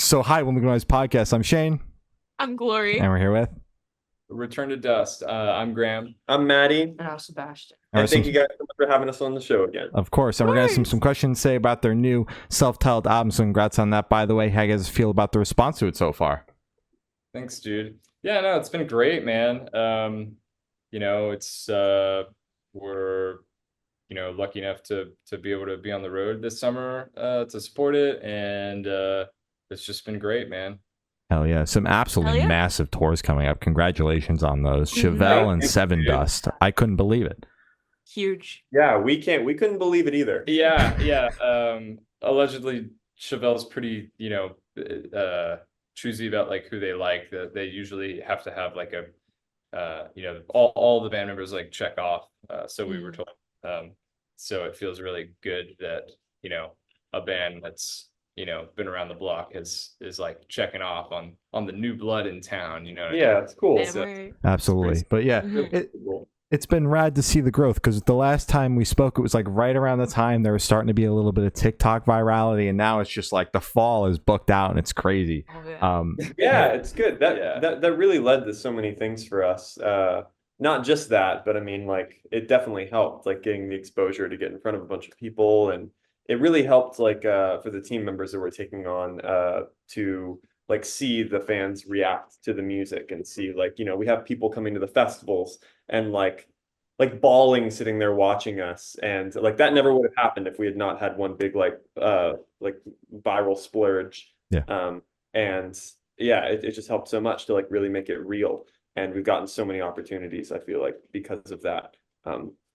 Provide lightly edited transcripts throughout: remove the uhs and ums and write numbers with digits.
So, hi, Women Noise Podcast. I'm Shane, I'm Glory. and we're here with. Return to Dust. I'm Graham. I'm Maddie, And I'm Sebastian. and thank you guys so much for having us on the show again. Of course, and we're going to have some questions to say about their new self-titled album. So, congrats on that, by the way. How you guys feel about the response to it so far? Thanks, dude. Yeah, no, it's been great, man. It's we're lucky enough to be able to be on the road this summer to support it, and it's just been great, man. Hell yeah. Some absolutely massive tours coming up. Congratulations on those. Chevelle and Seven Dust. I couldn't believe it. Huge. Yeah, we couldn't believe it either. Yeah. Allegedly, Chevelle's pretty, choosy about like who they like. That they usually have to have like all the band members like check off. So we were told. So it feels really good that a band that's been around the block is like checking off on the new blood in town. Yeah, it's cool. So, absolutely. But yeah, it's been rad to see the growth, because the last time we spoke, it was like right around the time there was starting to be a little bit of TikTok virality, and now it's just like the fall is booked out and it's crazy. Yeah, it's good. That really led to so many things for us. Not just that, but I mean, like, it definitely helped, like, getting the exposure to get in front of a bunch of people, and it really helped, like, for the team members that we're taking on to like see the fans react to the music and see, like, we have people coming to the festivals and like bawling, sitting there watching us, and like that never would have happened if we had not had one big like viral splurge. And yeah, it just helped so much to like really make it real, and we've gotten so many opportunities, I feel like, because of that.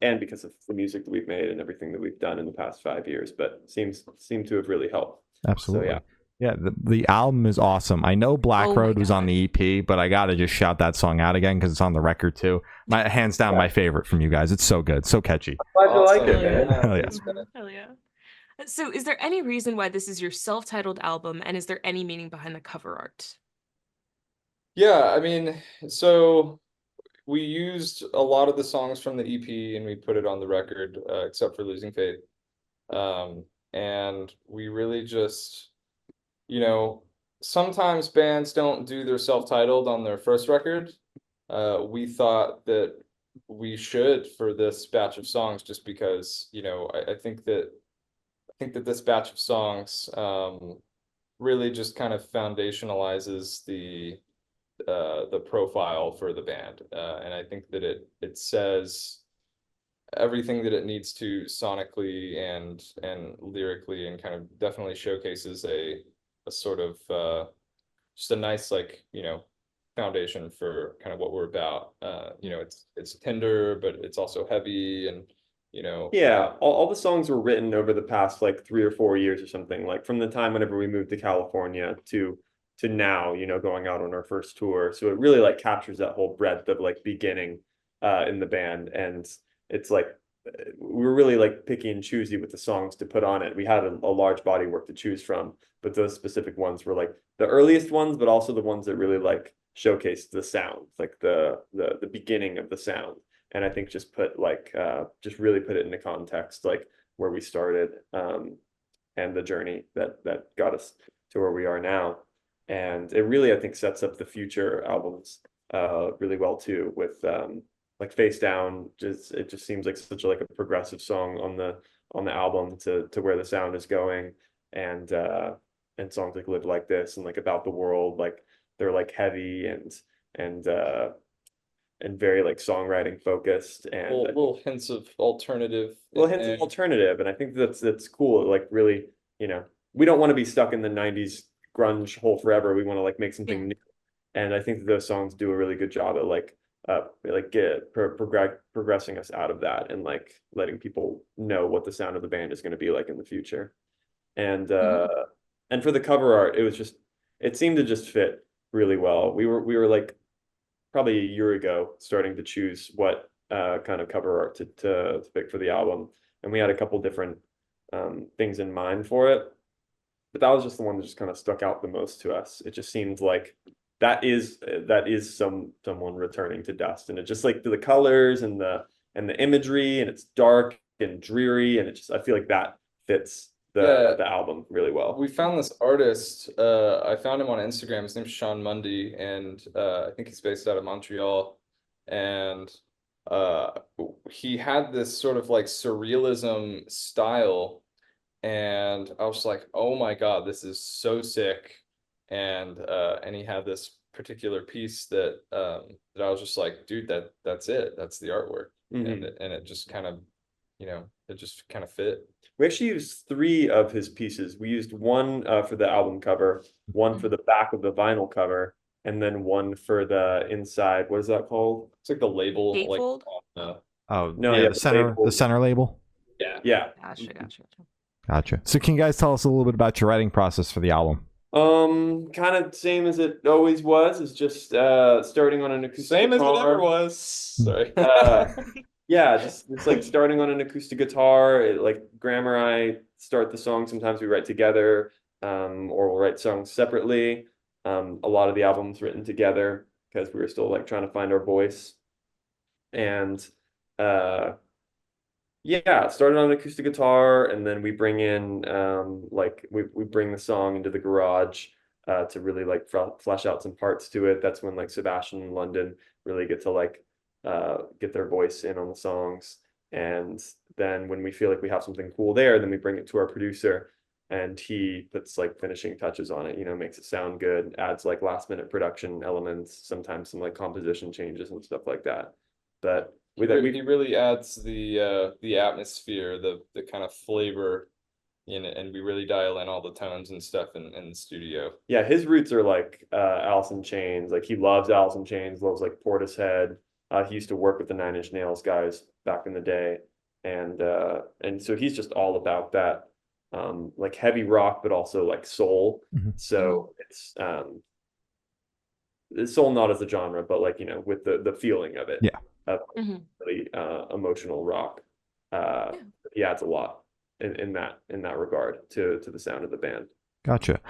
And because of the music that we've made and everything that we've done in the past 5 years, but seem to have really helped. Absolutely. So, yeah, the album is awesome. I know Black Road was on the EP, but I gotta just shout that song out again because it's on the record too. Hands down, my favorite from you guys. It's so good, so catchy. I'm glad you like it, man. Hell yeah. Hell yeah. So is there any reason why this is your self-titled album, and is there any meaning behind the cover art? Yeah, I mean, so we used a lot of the songs from the EP and we put it on the record, except for Losing Faith. And we really just, sometimes bands don't do their self-titled on their first record. We thought that we should for this batch of songs, just because, I think that this batch of songs really just kind of foundationalizes the profile for the band, and I think that it says everything that it needs to sonically and lyrically, and kind of definitely showcases a sort of just a nice, like, foundation for kind of what we're about. It's tender, but it's also heavy, and yeah, all the songs were written over the past like 3 or 4 years or something, like from the time whenever we moved to California to now, going out on our first tour. So it really like captures that whole breadth of like beginning in the band. And it's like we were really like picky and choosy with the songs to put on it. We had a large body of work to choose from, but those specific ones were like the earliest ones, but also the ones that really like showcased the sound, like the beginning of the sound. And I think just really put it into context, like where we started, and the journey that got us to where we are now. And it really, I think, sets up the future albums really well too, with like Face Down. It just seems like such a, like a progressive song on the album to where the sound is going, and songs like Live Like This and like About the World, like they're like heavy and very like songwriting focused, and little hints of alternative. And I think that's cool. Like, really, we don't want to be stuck in the 90s grunge hole forever. We want to like make something new, and I think that those songs do a really good job at like progressing us out of that, and like letting people know what the sound of the band is going to be like in the future. And and for the cover art, it seemed to just fit really well. We were like probably a year ago starting to choose what kind of cover art to pick for the album, and we had a couple different things in mind for it, but that was just the one that just kind of stuck out the most to us. It just seemed like that is someone returning to dust, and it just like the colors and the imagery, and it's dark and dreary, and I feel like that fits the album really well. We found this artist, I found him on Instagram. His name's Sean Mundy, and I think he's based out of Montreal. And he had this sort of like surrealism style, and I was like, oh my God, this is so sick. And he had this particular piece that that I was just like, dude, that's it. That's the artwork. Mhm. And it just kind of, it just kind of fit. We actually used 3 of his pieces. We used one for the album cover, one for the back of the vinyl cover, and then one for the inside. What is that called? It's like the label, like Gatefold? Oh, No, yeah, yeah, the label. center label. yeah. Yeah. Gotcha. Gotcha. So can you guys tell us a little bit about your writing process for the album? Kind of same as it always was. It's just starting on an acoustic Same as it guitar. ever was. Sorry. Yeah, just it's like starting on an acoustic guitar. Like Graham or I start the song. Sometimes we write together, or we'll write songs separately. A lot of the album's written together because we were still like trying to find our voice. And yeah, started on an acoustic guitar, and then we bring in like we bring the song into the garage to really like flesh out some parts to it. That's when like Sebastian and London really get to like get their voice in on the songs. And then when we feel like we have something cool there, then we bring it to our producer, and he puts like finishing touches on it, makes it sound good, adds like last minute production elements, sometimes some like composition changes and stuff like that. But He really adds the atmosphere, the kind of flavor in it, and we really dial in all the tones and stuff in the studio. Yeah, his roots are like Alice in Chains. Like he loves Alice in Chains, loves like Portishead. He used to work with the Nine Inch Nails guys back in the day, and so he's just all about that, like heavy rock, but also like soul. Mhm. So it's soul not as a genre, but like with the feeling of it. Yeah. Really emotional rock. He adds a lot in that regard to the sound of the band. Gotcha.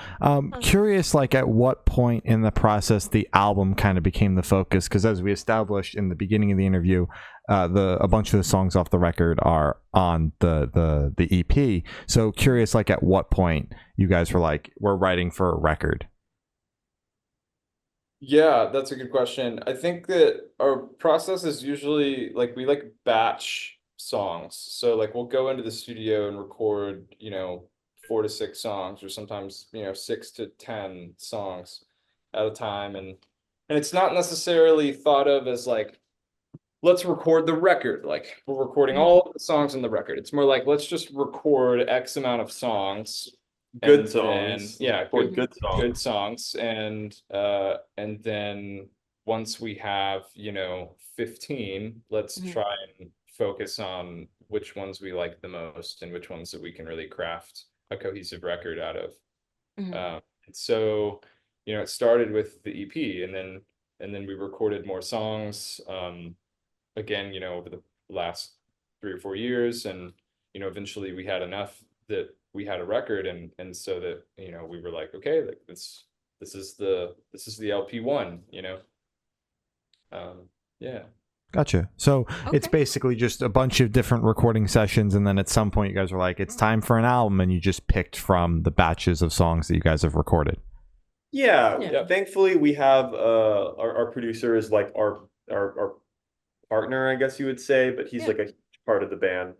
Curious, like at what point in the process the album kind of became the focus? Because as we established in the beginning of the interview, a bunch of the songs off the record are on the EP. So curious, like at what point you guys were like, we're writing for a record? Yeah, that's a good question. I think that our process is usually like we like batch songs. So like we'll go into the studio and record, 4 to 6 songs, or sometimes, 6 to 10 songs at a time. And it's not necessarily thought of as like, let's record the record. Like we're recording all of the songs in the record. It's more like, let's just record X amount of songs. Good songs. Yeah, good songs. Good songs. And then once we have, 15, let's try and focus on which ones we like the most and which ones that we can really craft a cohesive record out of. And so, it started with the EP, and then we recorded more songs, again, over the last 3 or 4 years, and eventually we had enough that we had a record, and so that we were like, okay, like this is the LP1, yeah. Gotcha. So it's Okay. basically just a bunch of different recording sessions, and then at some point you guys were like, it's time for an album, and you just picked from the batches of songs that you guys have recorded. Yeah. Thankfully we have our producer is like our partner, I guess you would say, but he's like a huge part of the band.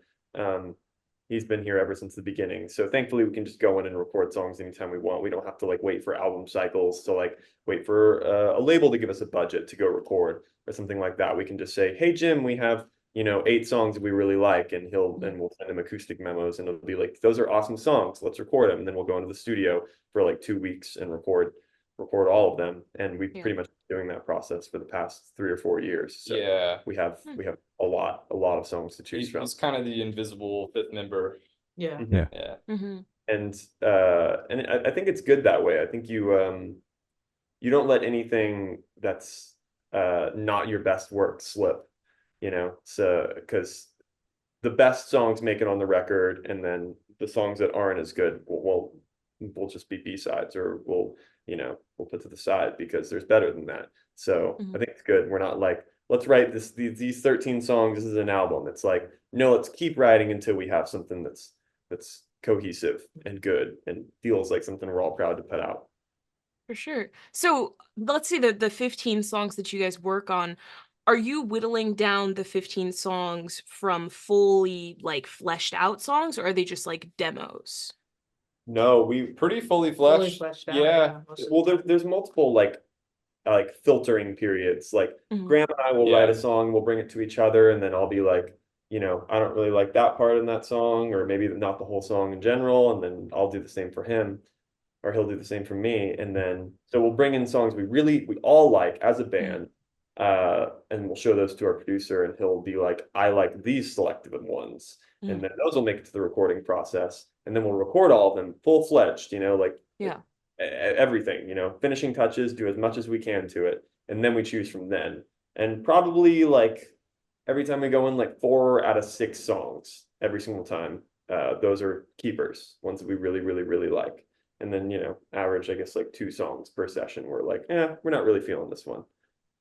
He's been here ever since the beginning. So thankfully we can just go in and record songs anytime we want. We don't have to like wait for album cycles to like wait for a label to give us a budget to go record or something like that. We can just say, hey Jim, we have 8 songs that we really like, and we'll send him acoustic memos, and it'll be like, those are awesome songs, let's record them. And then we'll go into the studio for like 2 weeks and record all of them. And we've pretty much been doing that process for the past 3 or 4 years. So Yeah. we have a lot of songs to choose from. He's kind of the invisible 5th member. Yeah. Yeah. And I think it's good that way. I think you don't let anything that's not your best work slip, so because the best songs make it on the record, and then the songs that aren't as good will just be B-sides, or we'll put to the side because there's better than that. So I think it's good. We're not like, let's write these 13 songs, this is an album. It's like, no, let's keep writing until we have something that's cohesive and good and feels like something we're all proud to put out. For sure. So let's say the 15 songs that you guys work on, are you whittling down the 15 songs from fully like fleshed out songs, or are they just like demos? No, we Pretty fully Fully fleshed. fleshed out, Yeah. most of well the time. there's multiple like filtering periods. Like Mhm. Graham and I will Yeah. write a song, we'll bring it to each other, and then I'll be like, you know, I don't really like that part in that song, or maybe not the whole song in general, and then I'll do the same for him, or he'll do the same for me. And then so we'll bring in songs we all like as a band, and we'll show those to our producer, and he'll be like, I like these selected ones. And then those will make it to the recording process, and then we'll record all of them full-fledged, you know, like Yeah. everything, you know, finishing touches, do as much as we can to it, and then we choose from then. And probably like every time we go in, like 4 out of 6 songs every single time, those are keepers, ones that we really, really, really like. And then, you know, average, I guess, like 2 songs per session. We're like, we're not really feeling this one.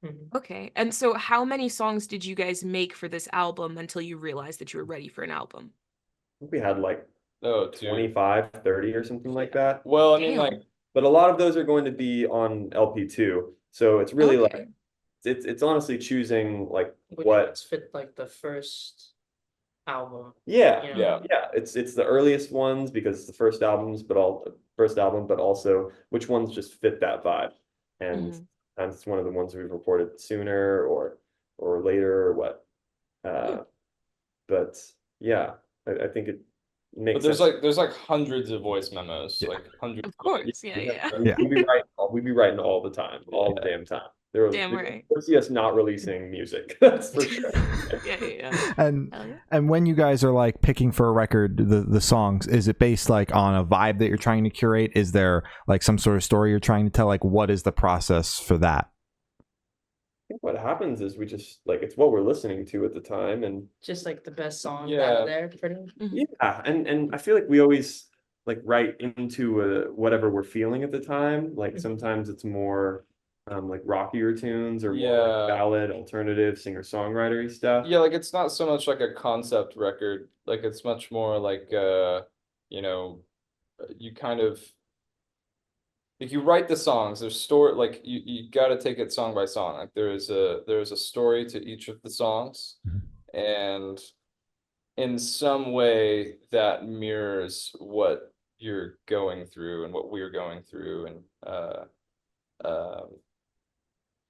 Mhm. Okay. And so how many songs did you guys make for this album until you realized that you were ready for an album? I think we had like Oh, dude. 25, 30 or something like that. Well, I mean, Damn. like, But a lot of those are going to be on LP too. So it's really Okay. like it's honestly choosing like Which what ones fit like the first album? yeah, you know? yeah. yeah, it's the earliest ones because it's the first albums, first album, but also which ones just fit that vibe. And Mhm. sometimes it's one of the ones we've recorded sooner or later or what. But yeah, I think it But makes there's sense. there's like hundreds of voice memos, Yeah. like hundreds. Of course. Yeah, yeah. Yeah. We'd be writing all the time, all the damn time. Damn right. You'll see us not releasing music, that's for sure. Yeah, yeah, yeah. And Hell yeah. and when you guys are like picking for a record, the songs, is it based like on a vibe that you're trying to curate? Is there like some sort of story you're trying to tell? Like, what is the process for that? I think what happens is we just like it's what we're listening to at the time, and Just like the best song Yeah. out there, pretty much. Mhm. yeah, and I feel like we always like write into whatever we're feeling at the time. Like Mhm. sometimes it's more like rockier tunes or more Yeah. like ballad, alternative, singer-songwritery stuff. Yeah, like it's not so much like a concept record, like it's much more like you know, you kind of like you write the songs, there's story, like you got to take it song by song. Like there is a story to each of the songs, and in some way that mirrors what you're going through and what we're going through, and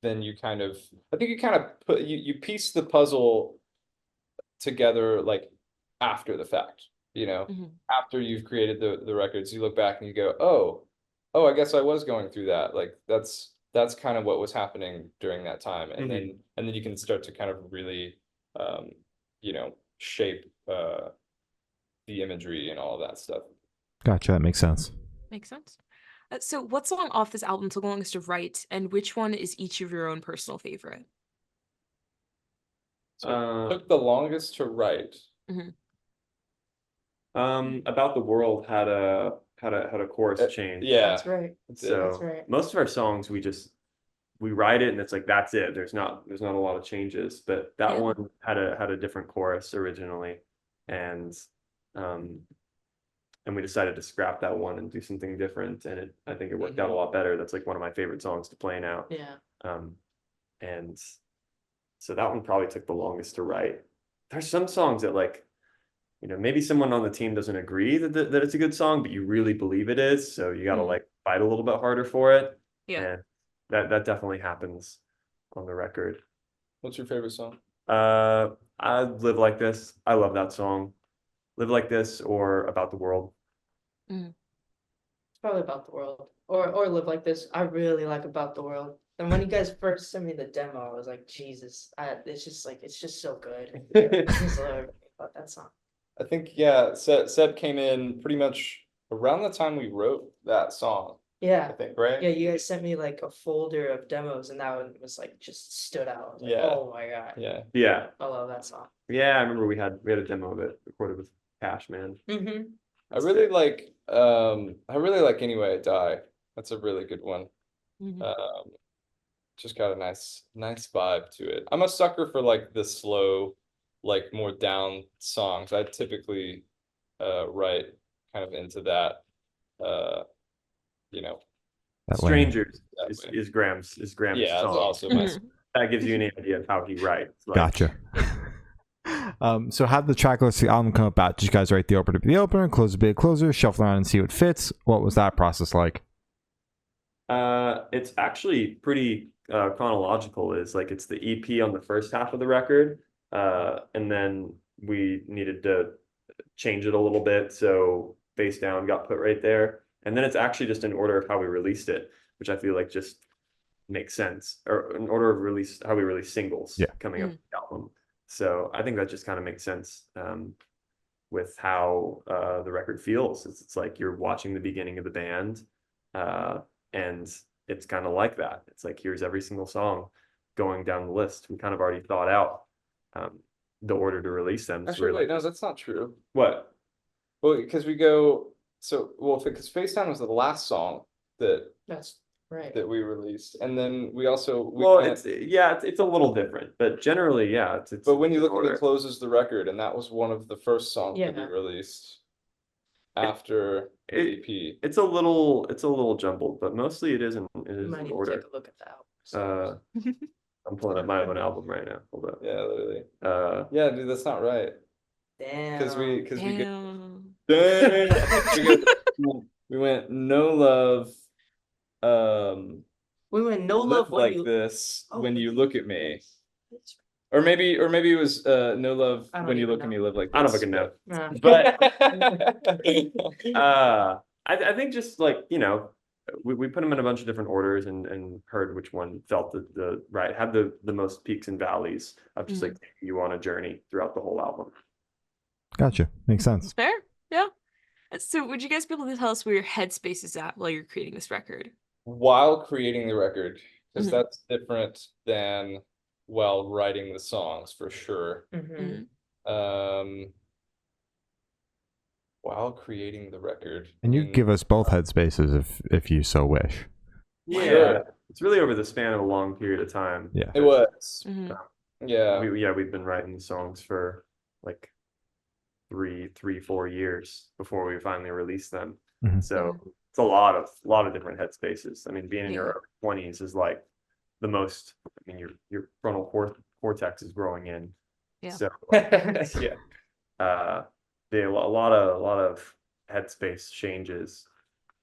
then you kind of, I think you kind of put you piece the puzzle together like after the fact, you know, Mhm. after you've created the records, you look back and you go, oh, I guess I was going through that. Like that's kind of what was happening during that time, and then you can start to kind of really, you know, shape the imagery and all of that stuff. Gotcha. That makes sense. Makes sense. So what song off this album took longest to write, and which one is each of your own personal favorite? So it took the longest to write. About the World had a chorus change. Yeah, That's right. So That's right. most of our songs we write it and it's like that's it. There's not a lot of changes, but that Yeah. one had a different chorus originally, and we decided to scrap that one and do something different, and I think it worked out a lot better. That's like one of my favorite songs to play now. Yeah. And so that one probably took the longest to write. There's some songs that like, you know, maybe someone on the team doesn't agree that it's a good song, but you really believe it is, so you got to like fight a little bit harder for it. Yeah. And that definitely happens on the record. What's your favorite song? I Live Like This. I love that song. Live Like This or About the World. It's probably About the World. Or Live Like This. I really like About the World. And when you guys first sent me the demo, I was like, Jesus, it's just so good. I just love everything about that song. I think, yeah, Seb came in pretty much around the time we wrote that song, I Yeah. think, right? Yeah, you guys sent me like a folder of demos, and that one was like just stood out. I was like, Yeah. oh my God. Yeah. Yeah. I love that song. Yeah, I remember we had a demo of it recorded with Cash Man. Mm-hmm. I really like Anyway I Die. That's a really good one. Just got a nice vibe to it. I'm a sucker for like the slow, like more down songs. I typically write kind of into that, you know, That lane. Strangers that is, way. is Graham's Yeah, that's song. also my Mhm. That gives you an idea of how he writes. Like, Gotcha. So how did the track list of the album come about? Did you guys write the opener to be the opener, close to be a closer, shuffle around and see what fits? What was that process like? It's actually pretty chronological. Is like it's the EP on the first half of the record, and then we needed to change it a little bit, so Face Down got put right there, and then it's actually just in order of how we released it, which I feel like just makes sense, or in order of release how we release singles Yeah. coming up with the album. So I think that just kind of makes sense with how the record feels. It's like you're watching the beginning of the band. And it's kind of like that. It's like, here's every single song going down the list. We kind of already thought out the order to release them. So Actually, we're wait, no, like, that's not true. what? Well, because we go, because Face Down was the last song that That's right. we released, and then we also Well, went- it's a little different, but generally, yeah, it's but when you in look at order. it closes the record, and that was one of the first songs that we Yeah. released after the it- EP. It's a little jumbled, but mostly it is in Might need to order. take a look at that. I'm pulling up my own album right now. Hold up. Yeah, literally. Uh, Yeah, dude, that's not right. Damn. Because we get Damn. we went no love, we went no love when like you. this Oh, when you that's- look at me, or maybe it was no love I don't when you even look at know. me, live like this. I don't fucking know. Nah. But I think just like, we put them in a bunch of different orders and heard which one felt the right, had the most peaks and valleys of just like taking you on a journey throughout the whole album. Gotcha. Makes sense. Fair. Yeah. So would you guys be able to tell us where your headspace is at while you're creating this record? While creating the record, because Mhm. that's different than while writing the songs for sure. Mhm. While creating the record, And you give us both headspaces if you so wish. Yeah, Sure. it's really over the span of a long period of time. Yeah. It was. Mhm. Yeah. We've been writing songs for like 4 years before we finally released them. Mhm. So it's a lot of different headspaces. I mean, being in Yeah. your early 20s is like the most. I mean, your frontal cortex is growing in. Yeah. So Yeah. a lot of headspace changes,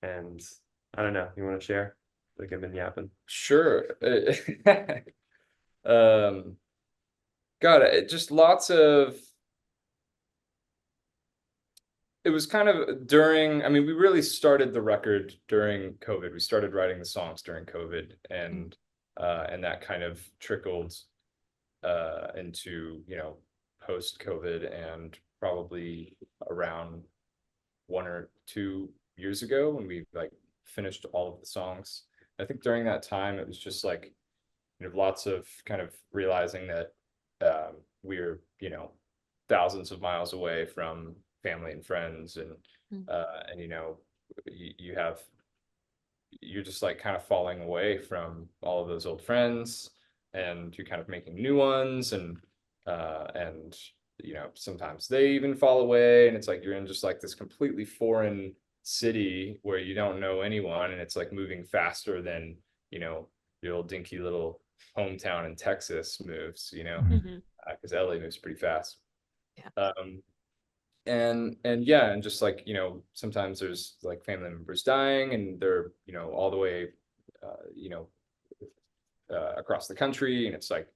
and I don't know. You want to share? Like I've been yapping. Sure. Just lots of. It was kind of during, I mean, we really started the record during COVID. We started writing the songs during COVID, and that kind of trickled into, post-COVID, and probably around 1 or 2 years ago when we like finished all of the songs. I think during that time it was just like, lots of kind of realizing that we're, thousands of miles away from family and friends, and you're just like kind of falling away from all of those old friends, and you're kind of making new ones, and sometimes they even fall away, and it's like you're in just like this completely foreign city where you don't know anyone, and it's like moving faster than your old dinky little hometown in Texas moves, Mhm. because LA moves pretty fast. Yeah. And just like, sometimes there's like family members dying, and they're, all the way, across the country, and it's like,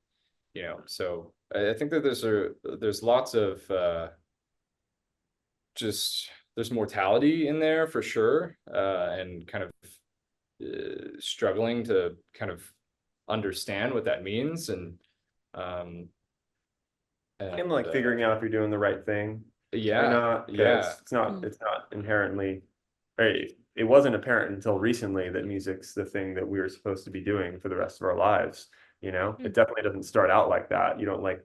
so I think that there's lots of, there's mortality in there for sure, and kind of struggling to kind of understand what that means, and like figuring out if you're doing the right thing or yeah, not, 'cause yeah. it's not inherently, right? It wasn't apparent until recently that music's the thing that we were supposed to be doing for the rest of our lives. It definitely doesn't start out like that. You don't like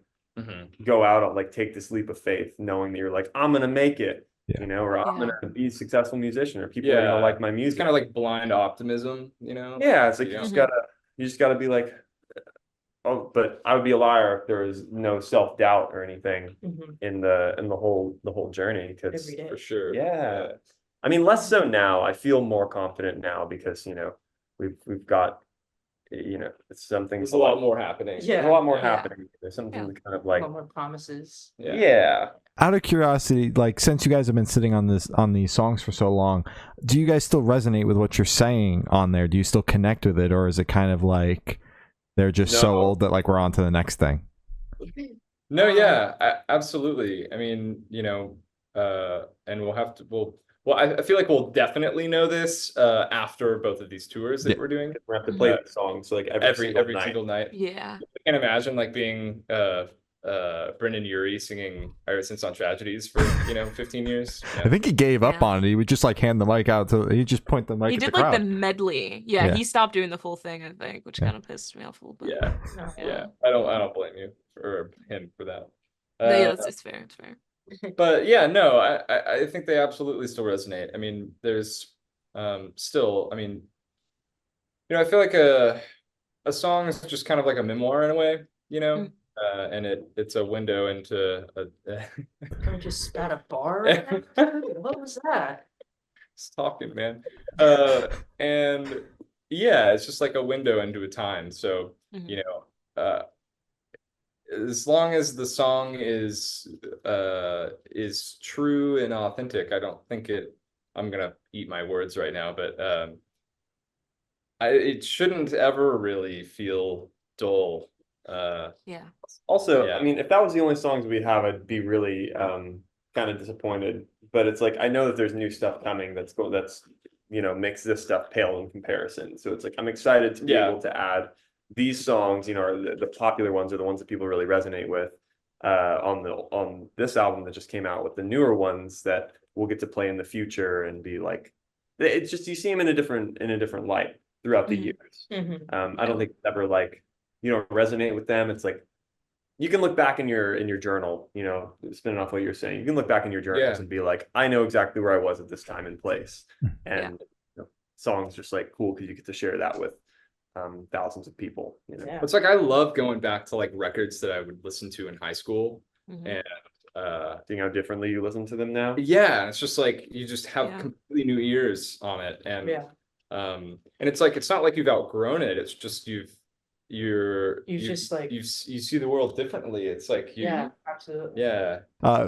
go out and like take this leap of faith knowing that you're like, I'm gonna make it, Yeah. or I'm Yeah. gonna be a successful musician, or people are Yeah. gonna like my It's music. kind of like blind optimism, Yeah, it's like you you know? just gotta be like, oh, but I would be a liar if there was no self-doubt or anything Mhm. in the whole journey, because Every day. For sure. Yeah. I mean, less so now. I feel more confident now because, you know, we've got, you know, it's something. There's a lot more happening. Yeah. There's a lot more Yeah. happening. There's something Yeah. kind of A like, lot more promises. yeah. Out of curiosity, like since you guys have been sitting on these songs for so long, do you guys still resonate with what you're saying on there? Do you still connect with it, or is it kind of like they're just so No. old that like we're on to the next thing? No, yeah, absolutely. I mean, you know, and I feel like we'll definitely know this after both of these tours that Yeah. we're doing. We have to play Uh, the songs like every Single night. Yeah. I can't imagine like being Brendan Urie singing Iris Since on Tragedies for 15 years. I think he gave up Yeah. on it. He would just like hand the mic out to. He just point the mic He at did the like the crowd. medley. Yeah, Yeah. he stopped doing the full thing, I think, which Yeah. kind of pissed me off a little bit. Yeah, No, yeah. I don't blame you or him for that. No, yeah, it's fair. It's fair. But yeah, no, I think they absolutely still resonate. I mean, there's still, I mean, I feel like a song is just kind of like a memoir in a way, Mm. and it's a window into Someone just spat a bar. Right after? What was that? It's talking, man. And yeah, it's just like a window into a time. So, Mhm. As long as the song is true and authentic, I don't think I'm gonna eat my words right now, but it shouldn't ever really feel dull. Yeah. Also, Yeah. I mean, if that was the only songs we have, I'd be really kind of disappointed. But it's like I know that there's new stuff coming that's makes this stuff pale in comparison. So it's like I'm excited to be Yeah. able to add these songs, the popular ones are the ones that people really resonate with on this album that just came out, with the newer ones that we'll get to play in the future and be like, it's just you see them in a different light throughout the Mhm. years. Mhm. I don't think it's ever like you don't resonate with them. It's like you can look back in your journal, spinning off what you're saying. You can look back in your journals Yeah. and be like, I know exactly where I was at this time and place. And songs just like cool because you get to share that with thousands of people. Yeah. It's like I love going back to like records that I would listen to in high school, Mhm. and Seeing how differently you listen to them now. yeah, it's just like you just have Yeah. completely new ears on it, and Yeah. and it's like it's not like you've outgrown it. It's just you just, like- you see the world differently. It's like Yeah, absolutely. yeah.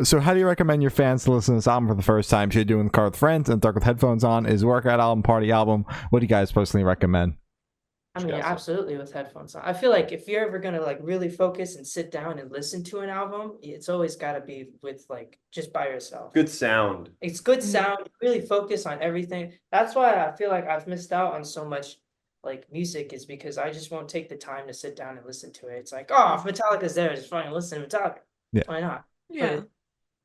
So how do you recommend your fans to listen to this album for the first time? Should you do it in the car with friends and dark with headphones on? Is workout album, party album? What do you guys personally recommend? I mean, Yes. absolutely with headphones on. I feel like if you're ever gonna like really focus and sit down and listen to an album, it's always gotta be with like just by yourself. Good sound. It's good Mhm. sound, really focus on everything. That's why I feel like I've missed out on so much like music, is because I just won't take the time to sit down and listen to it. It's like, oh, if Metallica's there, just fucking listen to Metallica. Yeah. Why not? Yeah.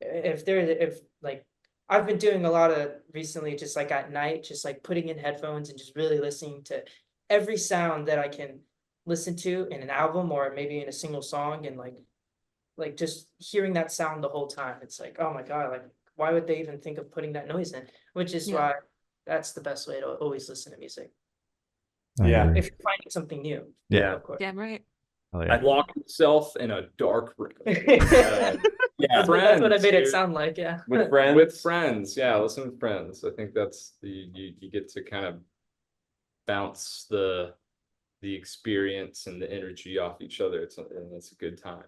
If like I've been doing a lot of recently, just like at night, just like putting in headphones and just really listening to every sound that I can listen to in an album or maybe in a single song, and like just hearing that sound the whole time. It's like, oh my God, like why would they even think of putting that noise in? Which is Yeah. why that's the best way to always listen to music. I Yeah. agree. If you're finding something new. Yeah. Of course. Damn right. Hell yeah. Lock yourself in a dark room. Yeah. That's what I friends, made it dude. sound like, yeah. With friends. With friends, yeah, listen with friends. I think that's you get to kind of bounce the experience and the energy off each other. And it's a good time.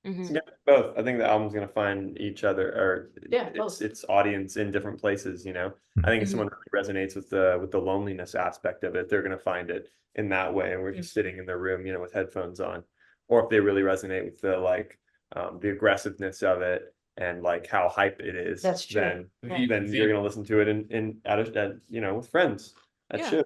Mhm. Yeah, both. I think the album's gonna find each other or Yeah, both. its audience in different places, I think if Mhm. someone really resonates with the loneliness aspect of it, they're gonna find it in that way. And we're just sitting in their room, with headphones on. Or if they really resonate with the aggressiveness of it and like how hype it is, That's true. then Yeah. then you're gonna listen to it with friends at Yeah. show.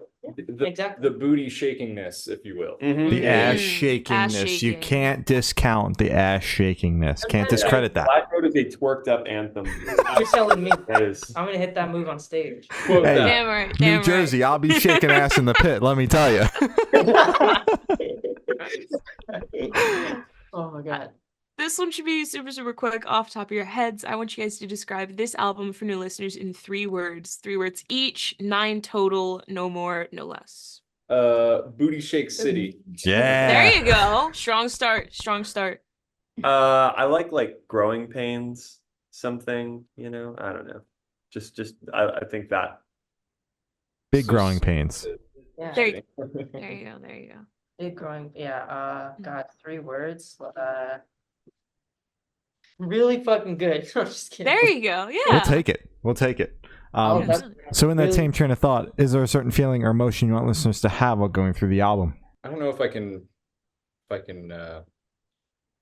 Exactly. The booty shakingness, if you will. Mhm. The Mhm. ass Ass shakingness. You shaking. can't discount the ass shakingness. Can't discredit that. Black Road is a twerked up anthem. You're telling me. That is. I'm gonna hit that move on stage. Quote Hey. that. Damn right. New Damn Jersey, I'll be shaking ass in the pit. Let me tell you. Oh my God. This one should be super, super quick off the top of your heads. I want you guys to describe this album for new listeners in 3 words. 3 words each, 9 total, no more, no less. Booty Shake City. Yeah. There you go. Strong start. Strong start. I like growing pains, something, I don't know. I think that Big growing pains. Yeah. There you go. There you go. There you go. Big growing. Yeah. Mm. God, 3 words. Really fucking good. I'm just kidding. There you go. Yeah. We'll take it. We'll take it. Oh, Yeah, that's really. So in that really- same train of thought, is there a certain feeling or emotion you want listeners to have while going through the album? I don't know if I can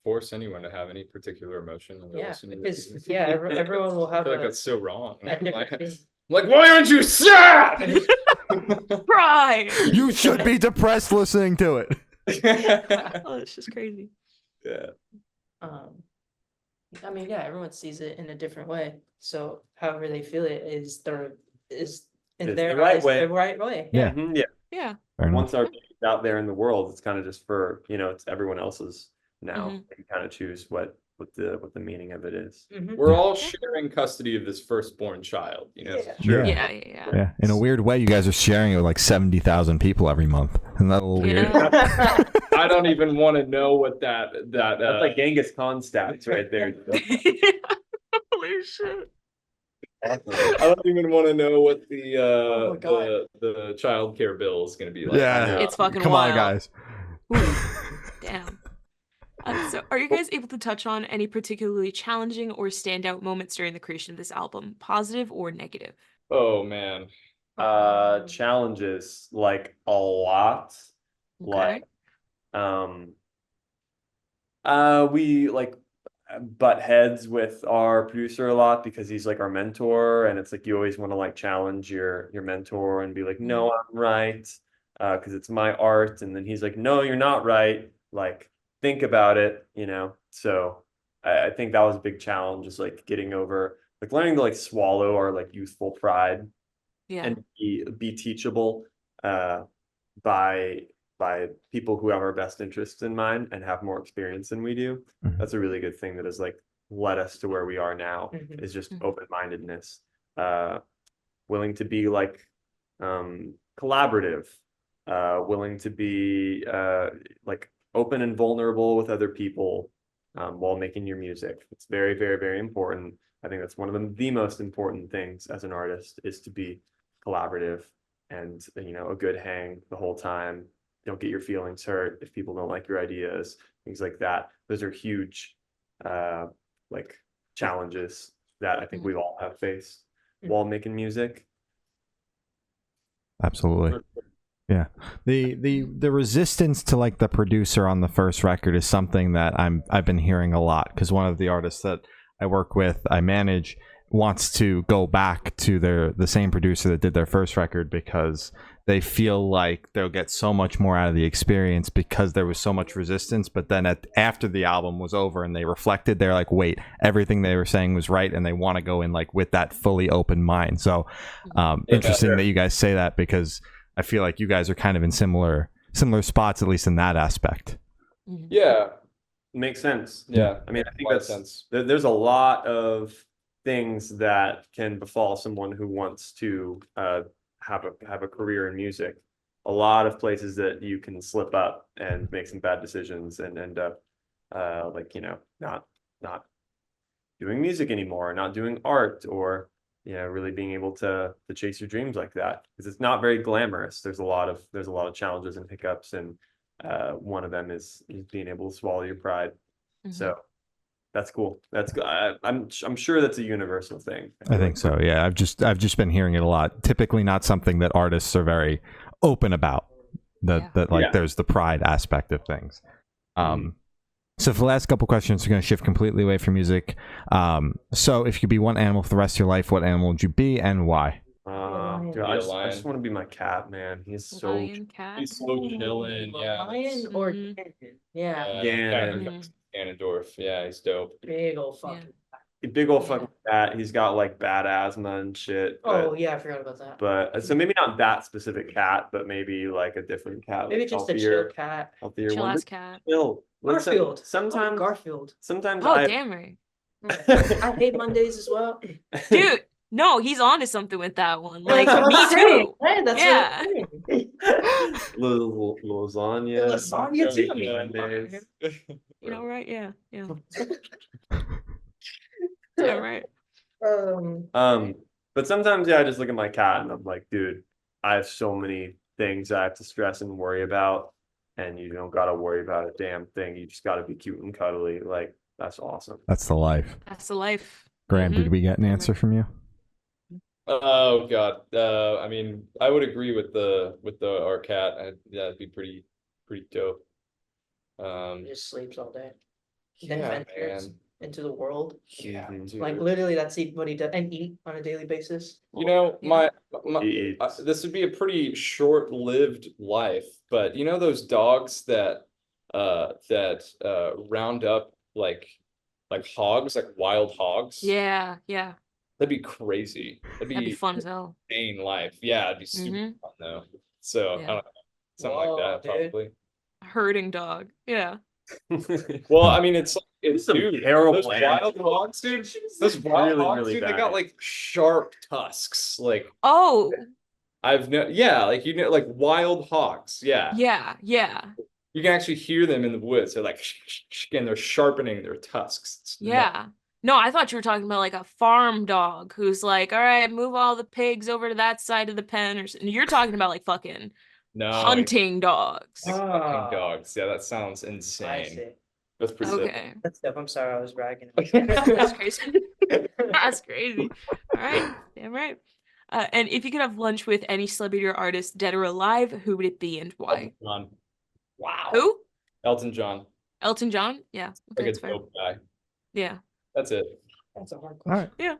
force anyone to have any particular emotion when they're Yeah, listening to because this. everyone will I have feel like a, that's so wrong. a different feeling. Like, why aren't you sad? Cry. You should be depressed listening to it. Oh, it's just crazy. Yeah. I mean, yeah, everyone sees it in a different way. So however they feel it is in It's their the right eyes, way. the right way. Yeah. yeah. Yeah. Fair enough. Once our music's out there in the world, it's kind of just for, it's everyone else's now. Mhm. You kind of choose what the meaning of it is. Mhm. We're all sharing custody of this firstborn child, you know? Yeah. Sure. Yeah. Yeah. Yeah. Yeah. In a weird way, you guys are sharing it with like 70,000 people every month. Isn't that a little weird? Yeah. I don't even want to know what that That's like Genghis Khan stats right there. Holy shit. I don't even want to know what the Oh my God. the child care bill is going to be like. Yeah. It's fucking Come wild. on, guys. Damn. So, are you guys able to touch on any particularly challenging or standout moments during the creation of this album, positive or negative? Oh man. Challenges like a lot. Okay. Like we like butt heads with our producer a lot because he's like our mentor, and it's like you always want to like challenge your mentor and be like, no, I'm right, because it's my art, and then he's like, no, you're not right, like think about it, so I think that was a big challenge, just like getting over, like learning to like swallow our like youthful pride Yeah. and be teachable by people who have our best interests in mind and have more experience than we do. Mhm. That's a really good thing that has like led us to where we are now, Mhm. is just Mhm. open-mindedness, willing to be like collaborative, willing to be like open and vulnerable with other people while making your music. It's very, very, very important. I think that's one of the most important things as an artist, is to be collaborative and a good hang the whole time. Don't get your feelings hurt if people don't like your ideas, things like that. Those are huge like challenges that I think we all have faced while making music. Absolutely. Yeah. The resistance to like the producer on the first record is something that I've been hearing a lot, because one of the artists that I work with, I manage, wants to go back to the same producer that did their first record, because they feel like they'll get so much more out of the experience because there was so much resistance. But then after the album was over and they reflected, they're like, wait, everything they were saying was right, and they want to go in like with that fully open mind. So interesting that you guys say that, because I feel like you guys are kind of in similar spots, at least in that aspect. Mhm. Yeah. Makes sense. Yeah. I mean, I think A lot of that's sense. there's a lot of things that can befall someone who wants to have a career in music. A lot of places that you can slip up and make some bad decisions and end up like not doing music anymore, not doing art, or really being able to chase your dreams like that, because it's not very glamorous. There's a lot of challenges and hiccups, and one of them is being able to swallow your pride. Mhm. So that's cool. That's good. I'm sure that's a universal thing. I think so. Yeah, I've just been hearing it a lot. Typically, not something that artists are very open about. Yeah. That like Yeah. there's the pride aspect of things. So for the last couple questions, we're going to shift completely away from music. So if you could be one animal for the rest of your life, what animal would you be and why? Dude, Be a I just lion. want to be my cat, man. He's so Lion, cat. He's so chilling. Yeah. Lion or Mhm. Ganon? Yeah, Ganon. Ganondorf. Yeah, he's dope. big old fucking. a big old Yeah. fucking cat. He's got like bad asthma and shit. Oh yeah, I forgot about that. But so maybe not that specific cat, but maybe like a different cat. Maybe like just a healthier, chill cat. healthier Chill one. ass cat. Chill. Listen, Garfield. Sometimes, Garfield. sometimes Oh, I. damn right. I hate Mondays as well. Dude, no, he's onto something with that one. Like, That's what me I'm saying. too. Hey, that's Yeah. what I'm saying. Lasagna. Lasagna too, I mean, Mondays. You know, right? Yeah. Yeah. Damn right. Um, But sometimes, yeah, I just look at my cat and I'm like, dude, I have so many things I have to stress and worry about, and you don't gotta worry about a damn thing. You just gotta be cute and cuddly. Like, that's awesome. That's the life. That's the life. Graham, did Mhm. we get an Damn answer from you? Oh God, I mean, I would agree with our cat. Yeah, it'd be pretty dope. He just sleeps all day. Then Yeah, ventures man. into the world. Yeah, Mhm. dude. Like literally, that's what he does, and eat on a daily basis. You know, Yeah. He eats. this would be a pretty short-lived life, but you know those dogs that round up like hogs, like wild hogs? Yeah, yeah. That'd be crazy. That'd That'd be be fun as hell. insane life. Yeah, it'd be super Mhm. fun though. So I Yeah. don't know, something Whoa, like that dude. probably. Herding dog. Yeah. Well, I mean, it's Some dude, terrible those animals. wild hogs, dude. Those wild Really, hogs, really dude, they bad. got like sharp tusks. Like Oh, yeah, like like wild hogs. Yeah. yeah, yeah. You can actually hear them in the woods. They're like, and they're sharpening their tusks. It's nuts. Yeah. No, I thought you were talking about like a farm dog who's like, all right, move all the pigs over to that side of the pen or something. You're talking about like fucking No, hunting dogs. like Ah. hunting dogs. Yeah, that sounds I insane. see. That's pretty sick. Okay. That's dope. I'm sorry, I was bragging. That's crazy. That's crazy. All right. Damn right. And if you could have lunch with any celebrity or artist, dead or alive, who would it be and why? Elton John. Wow. Who? Elton John. Elton John? Yeah. Okay, Like a that's fair. dope guy. Yeah. That's it. That's a hard All question. right.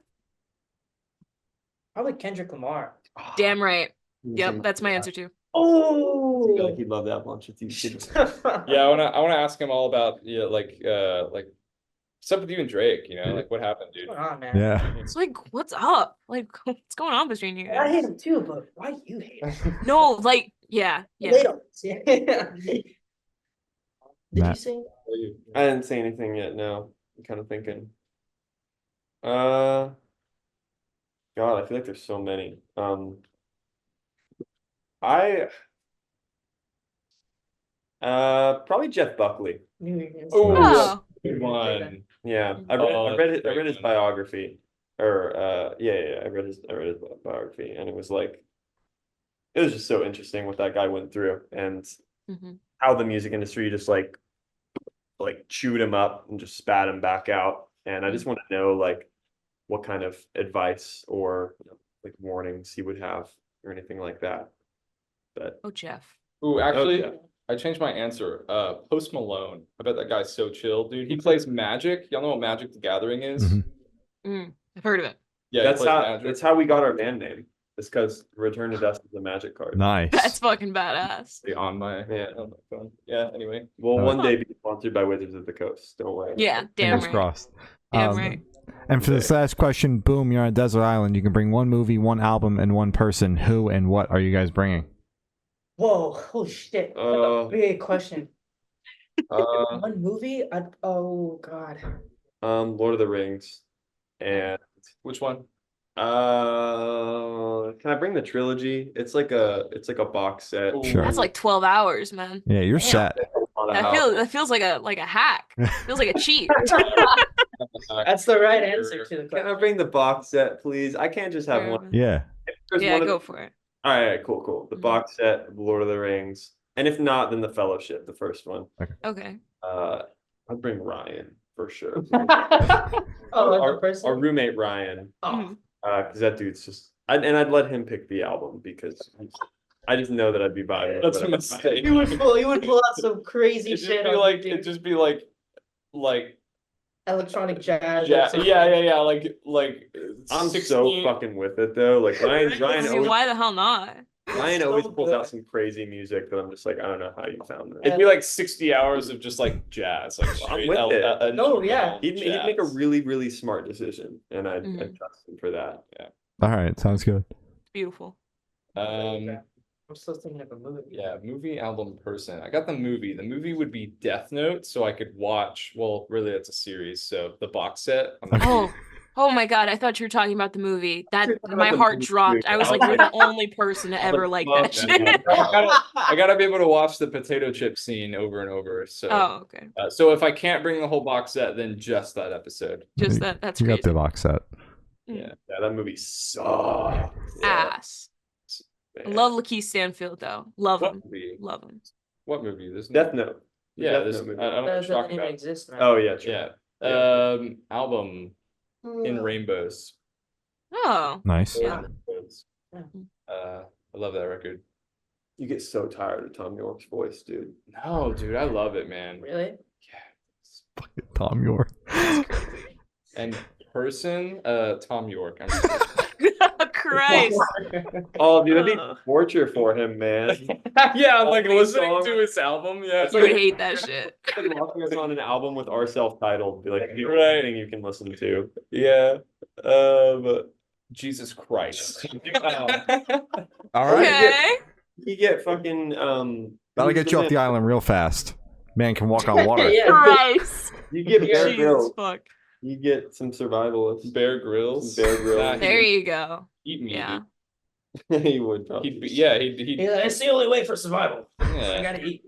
Probably Kendrick Lamar. Damn right. He's Yep, in- that's my answer too. I feel like Oh. he'd love that bunch of these. Yeah, I wanna ask him all about like what's up with you and Drake, you know? Like what happened, dude? What's going on, man? Yeah. It's like, what's up? Like, what's going on between you I hate guys? him too, but why you hate him? No, like, yeah, yeah. Later. Yeah. Did you Matt. sing? I didn't say anything yet. No, I'm kind of thinking. God, I feel like there's so many. I probably Jeff Buckley. Knew you were gonna say Oh, that. Oh, good one. Yeah, Oh, I read that's a great his one. biography, or yeah, I read his biography, and it was like, it was just so interesting what that guy went through, and mhm. how the music industry just like chewed him up and just spat him back out. And I just want to know like what kind of advice or like warnings he would have or anything like that. But Oh, Jeff. Ooh, actually, yeah. I changed my answer. Post Malone. I bet that guy's so chill, dude. He plays Magic. Y'all know what Magic the Gathering is? Mhm. I've heard of it. Yeah, he that's plays how Magic. we got our band name. It's because Return to Dust is a Magic card. Nice. That's fucking badass. On my phone. Yeah, anyway. We'll one Huh. day be sponsored by Wizards of the Coast. Don't worry. Yeah, damn Fingers right. crossed. Damn right. And for this last question, boom, you're on a desert island. You can bring one movie, one album, and one person. Who and what are you guys bringing? Whoa, holy shit. That's a big question. One movie? Oh god. Lord of the Rings, and Which one? can I bring the trilogy? It's like a box set. Ooh. Sure. That's like 12 hours, man. Yeah, you're Damn. set. That feels like a hack. Feels like a cheat. That's the right answer to the Can I question. bring the box set, please? I can't just have Fair one. enough. Yeah. If there's Yeah, one of go the- for it. All right, cool. The Mhm. box set of Lord of the Rings, and if not, then the Fellowship, the first one. Okay. I'd bring Ryan for sure. Oh, like our, the person? our roommate Ryan, Mhm. because that dude's just. I'd let him pick the album because I just know that I'd be vibing. with That's a whatever. mistake. You would pull out some crazy It'd just shit be on like YouTube. it'd just be like Electronic jazz. yeah, or something. yeah, like I'm 16 so fucking with it though. Like Ryan I mean, always, why the hell not? Ryan so always pulls good. out some crazy music that I'm just like, I don't know how you found that. It'd be like 60 hours of just like jazz, like straight with it. No, yeah. He'd make a jazz. really, really smart decision, and I'd Mhm. trust him for that. All right. Sounds good. Beautiful. I'm still thinking of a movie. Yeah, movie, album, person. I got the movie. The movie would be Death Note, so I could watch. Well, really, it's a series, so the box set. Oh my god, I thought you were talking about the movie. That You're talking my about the heart movie, dropped. dude. I was like, you're the only person to ever like that Yeah, shit. I gotta be able to watch the potato chip scene over and over. So, Oh, okay. so if I can't bring the whole box set, then just that episode. Just that's You got crazy. the box set. Yeah. Yeah, that movie sucked. Yeah, Ass. I man. love Lakeith Stanfield though. Love What him. movie? Love him. What movie? There's Death Note. The Yeah, Death there's, Note movie. I don't know what That you're doesn't talking even about. exist, man. Oh yeah, true. Yeah. Yeah. Album in Rainbows. Oh. Nice. Yeah. Yeah. I love that record. You get so tired of Tom York's voice, dude. No, dude, I love it, man. Really? Yeah. Tom York. It's crazy. And person, Tom York. I'm just Christ. Oh, dude, that'd be Ugh. torture for him, man. yeah, I'm All like these listening songs- to his album. Yeah, It's You like- would hate that shit. Like watching us on an album with our self-titled, be like the Right. only thing you can listen to. yeah. Jesus Christ. All right. Okay. You get fucking That'll who's get you off the man- island real fast. Man can walk on water. Yeah. Christ. You get Bear Jesus Grylls. fuck. You get some survivalists. Bear Grylls. Bear Grylls. Nah, There you go. Eat me. Yeah. He would probably. He'd be, yeah, he'd He's like, it's the only way for survival. I yeah. gotta eat.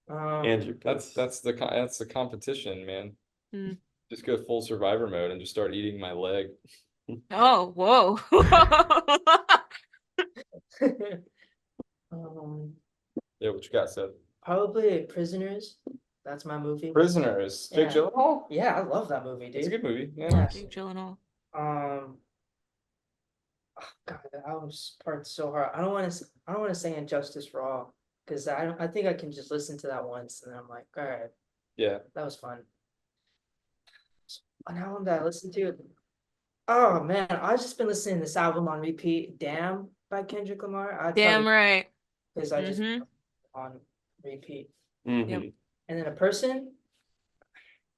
Andrew. That's the competition, man. Hmm. Just go full survivor mode and just start eating my leg. Oh, whoa. Yeah, what you got, Seth? Probably Prisoners. That's my movie. Prisoners. Jake Yeah. Gyllenhaal. Yeah, I love that movie, It's a dude. good movie. Yeah. Yeah. Jake Gyllenhaal. Oh, God, that was part so hard. I don't want to say Injustice for All because I think I can just listen to that once and I'm like, all right, Yeah. that was fun. An album that I listened to. Oh man, I've just been listening to this album on repeat. Damn by Kendrick Lamar. Damn right. Because I just Mhm. on repeat. Mhm. Yep. And then a person.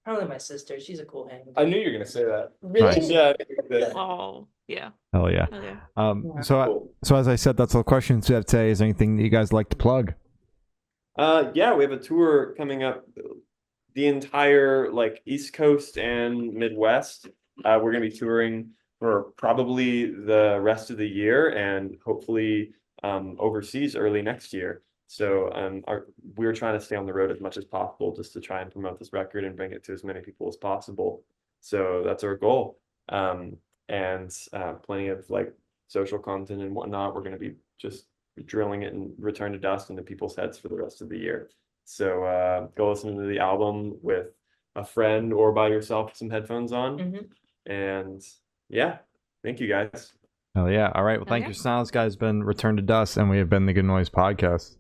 Probably my sister. She's a cool hang. I knew you were gonna say that. Really? Nice. Yeah. Oh, yeah. Hell yeah. Oh, yeah. Yeah. So as I said, that's all the questions we have today. Is there anything that you guys like to plug? Yeah, we have a tour coming up. The entire like East Coast and Midwest. We're gonna be touring for probably the rest of the year and hopefully overseas early next year. So we're trying to stay on the road as much as possible just to try and promote this record and bring it to as many people as possible. So that's our goal. And plenty of like social content and whatnot. We're gonna be just drilling it and Return to Dust into people's heads for the rest of the year. So go listen to the album with a friend or by yourself with some headphones on. Mhm. And yeah, thank you guys. Hell yeah. All right. Well, Hell thank yeah. you. Sounds guys been Return to Dust, and we have been the Good Noise Podcast.